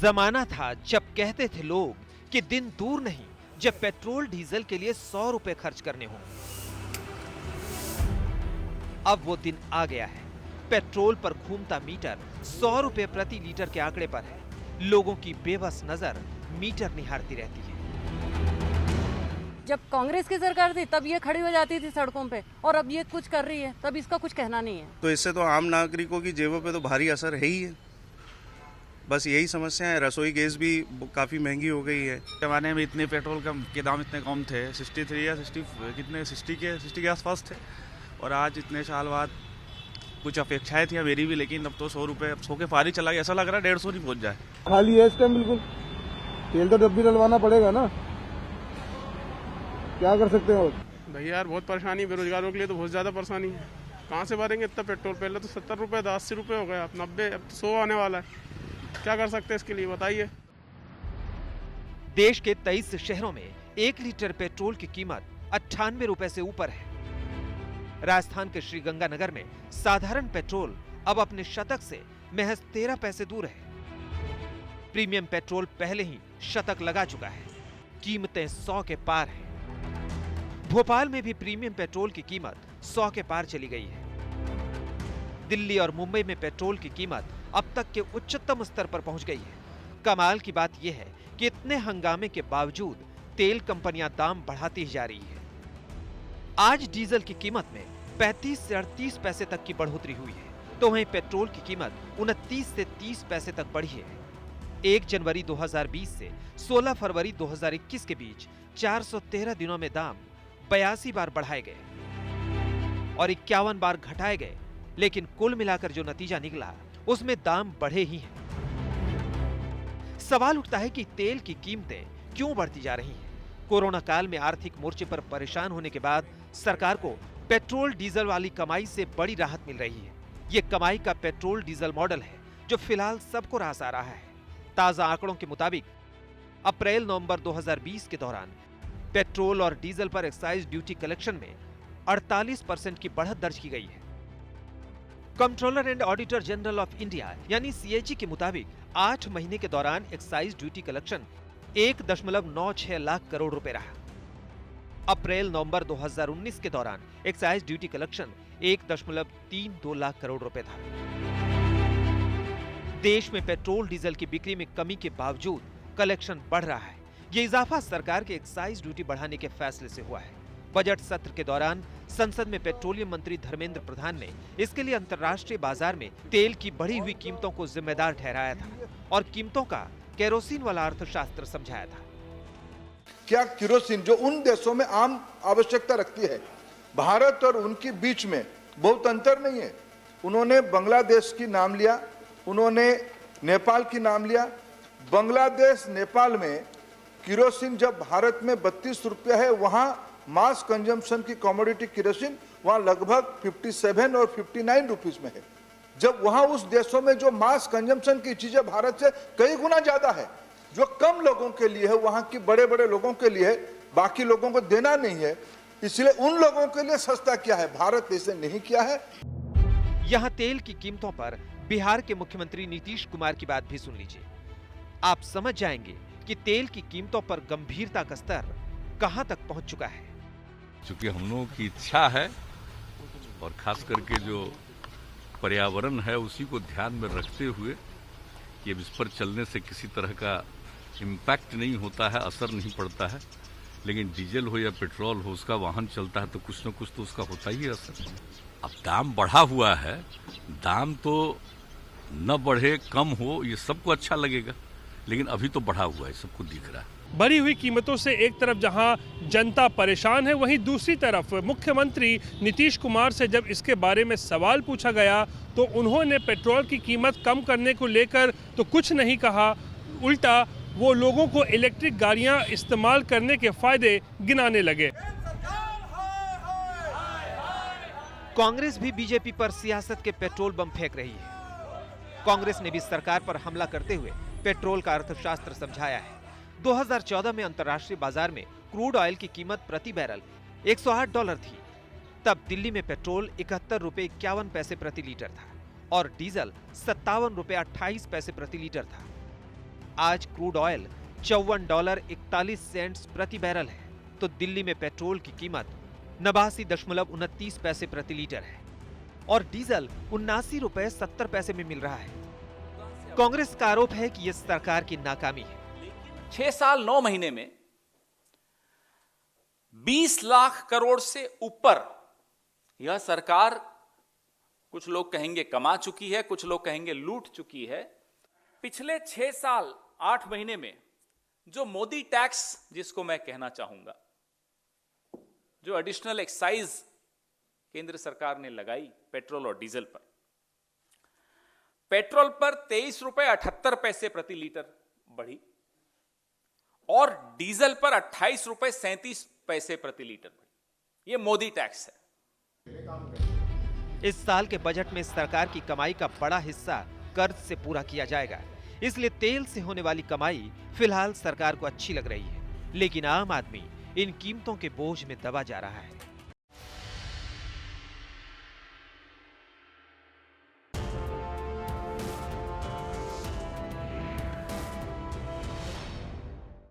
जमाना था जब कहते थे लोग कि दिन दूर नहीं जब पेट्रोल डीजल के लिए 100 रुपए खर्च करने हों। अब वो दिन आ गया है। पेट्रोल पर घूमता मीटर 100 रुपए प्रति लीटर के आंकड़े पर है। लोगों की बेबस नजर मीटर निहारती रहती है। जब कांग्रेस की सरकार थी तब ये खड़ी हो जाती थी सड़कों पे, और अब ये कुछ कर रही है तब इसका कुछ कहना नहीं है। तो इससे तो आम नागरिकों की जेबों पे तो भारी असर है ही है। बस यही समस्या है। रसोई गैस भी काफी महंगी हो गई है। जमाने में इतने पेट्रोल के दाम इतने कम थे, 63 या 60 के आसपास थे, और आज इतने साल बाद कुछ अपेक्षाएं थी मेरी भी, लेकिन अब तो 100 रुपए 100 के पार ही चला गया। ऐसा लग रहा है 150 नहीं पहुंच जाए। खाली है इस टाइम बिल्कुल। तेल तो जब भी डलवाना पड़ेगा ना, क्या कर सकते हो भैया यार, बहुत परेशानी बेरोजगारों के लिए तो बहुत ज्यादा परेशानी है। कहाँ से भरेंगे इतना पेट्रोल? पहले तो 70 रुपए था, 80 रुपए हो गया, अब 90, अब तो 100 आने वाला है। क्या कर सकते हैं इसके लिए, बताइए। देश के 23 शहरों में 1 लीटर पेट्रोल की कीमत 98 रुपए से ऊपर है। राजस्थान के श्रीगंगानगर में साधारण पेट्रोल अब अपने शतक से महज 13 पैसे दूर है। प्रीमियम पेट्रोल पहले ही शतक लगा चुका है। कीमतें 100 के पार हैं। भोपाल में भी प्रीमियम पेट्रोल की कीमत 100 के पार चली गई है। दिल्ली और मुंबई में पेट्रोल की कीमत अब तक के उच्चतम स्तर पर पहुंच गई है। कमाल की बात यह है कि इतने हंगामे के बावजूद तेल कंपनियां दाम बढ़ाती ही जा रही है। आज डीजल की कीमत में 35 से 38 पैसे तक की बढ़ोतरी हुई है, तो वहीं पेट्रोल की कीमत 29 से 30 पैसे तक बढ़ी है। 1 जनवरी 2020 से 16 फरवरी 2021 के बीच 413 दिनों में दाम 82 बार बढ़ाए गए और 51 बार घटाए गए, लेकिन कुल मिलाकर जो नतीजा निकला उसमें दाम बढ़े ही हैं। सवाल उठता है कि तेल की कीमतें क्यों बढ़ती जा रही हैं? कोरोना काल में आर्थिक मोर्चे पर परेशान होने के बाद सरकार को पेट्रोल डीजल वाली कमाई से बड़ी राहत मिल रही है। ये कमाई का पेट्रोल डीजल मॉडल है जो फिलहाल सबको रास आ रहा है। ताजा आंकड़ों के मुताबिक अप्रैल-नवंबर 2020 के दौरान पेट्रोल और डीजल पर एक्साइज ड्यूटी कलेक्शन में 48% की बढ़त दर्ज की गई है। Controller and auditor general of India यानी सीएजी के मुताबिक 8 महीने के दौरान excise duty collection 1.96 lakh crore रुपए रहा। अप्रैल-नवंबर 2019 के दौरान excise duty collection 1.32 lakh crore रुपए था। देश में पेट्रोल डीजल की बिक्री में कमी के बावजूद कलेक्शन बढ़ रहा है। ये इजाफा सरकार के एक्साइज ड्यूटी बढ़ाने के फैसले से हुआ है। बजट सत्र के दौरान संसद में पेट्रोलियम मंत्री धर्मेंद्र प्रधान ने इसके लिए अंतर्राष्ट्रीय बाजार में तेल की बढ़ी हुई कीमतों को जिम्मेदार ठहराया था और कीमतों का केरोसिन वाला अर्थशास्त्र समझाया था। क्या केरोसिन जो उन देशों में आम आवश्यकता रखती है, भारत और उनके बीच में बहुत अंतर नहीं है। उन्होंने बांग्लादेश की नाम लिया, उन्होंने नेपाल की नाम लिया। बांग्लादेश नेपाल में केरोसिन जब भारत में 32 रुपया है, वहां मास कंजम्पशन की कमोडिटी केरोसिन वहां लगभग 57 और 59 रुपीस में है। जब वहां उस देशों में जो मास कंजम्पशन की चीजें भारत से कई गुना ज्यादा है, जो कम लोगों के लिए है, वहां की बड़े बड़े लोगों के लिए है, बाकी लोगों को देना नहीं है, इसलिए उन लोगों के लिए सस्ता किया है, भारत ऐसे नहीं किया है। यहाँ तेल की कीमतों पर बिहार के मुख्यमंत्री नीतीश कुमार की बात भी सुन लीजिए। आप समझ जाएंगे कि तेल की कीमतों पर गंभीरता का स्तर कहां तक पहुंच चुका है। चूंकि हम लोगों की इच्छा है और खास करके जो पर्यावरण है उसी को ध्यान में रखते हुए कि इस पर चलने से किसी तरह का इम्पैक्ट नहीं होता है, असर नहीं पड़ता है, लेकिन डीजल हो या पेट्रोल हो, उसका वाहन चलता है तो कुछ न कुछ तो उसका होता ही है असर। अब दाम बढ़ा हुआ है, दाम तो न बढ़े कम हो ये सबको अच्छा लगेगा, लेकिन अभी तो बढ़ा हुआ है, सबको दिख रहा है। बढ़ी हुई कीमतों से एक तरफ जहां जनता परेशान है, वहीं दूसरी तरफ मुख्यमंत्री नीतीश कुमार से जब इसके बारे में सवाल पूछा गया तो उन्होंने पेट्रोल की कीमत कम करने को लेकर तो कुछ नहीं कहा, उल्टा वो लोगों को इलेक्ट्रिक गाड़ियां इस्तेमाल करने के फायदे गिनाने लगे। कांग्रेस भी बीजेपी पर सियासत के पेट्रोल बम फेंक रही है। कांग्रेस ने भी सरकार पर हमला करते हुए पेट्रोल का अर्थशास्त्र समझाया है। 2014 में अंतर्राष्ट्रीय बाजार में क्रूड ऑयल की कीमत प्रति बैरल $108 थी। तब दिल्ली में पेट्रोल 71 रुपए 51 पैसे प्रति लीटर था और डीजल 57 रुपए 28 पैसे प्रति लीटर था। आज क्रूड ऑयल $54.41 प्रति बैरल है, तो दिल्ली में पेट्रोल की कीमत 89.29 पैसे प्रति लीटर है और डीजल 79 रुपए 70 पैसे में मिल रहा है। कांग्रेस का आरोप है कि यह सरकार की नाकामी है। 6 साल 9 महीने में 20 लाख करोड़ से ऊपर यह सरकार, कुछ लोग कहेंगे कमा चुकी है, कुछ लोग कहेंगे लूट चुकी है। पिछले 6 साल 8 महीने में जो मोदी टैक्स, जिसको मैं कहना चाहूंगा, जो एडिशनल एक्साइज केंद्र सरकार ने लगाई पेट्रोल और डीजल पर, पेट्रोल पर 23 रुपए 78 पैसे प्रति लीटर बढ़ी और डीजल पर 28 रुपए 37 पैसे प्रति लीटर बढ़ी। यह मोदी टैक्स है। इस साल के बजट में सरकार की कमाई का बड़ा हिस्सा कर्ज से पूरा किया जाएगा, इसलिए तेल से होने वाली कमाई फिलहाल सरकार को अच्छी लग रही है, लेकिन आम आदमी इन कीमतों के बोझ में दबा जा रहा है।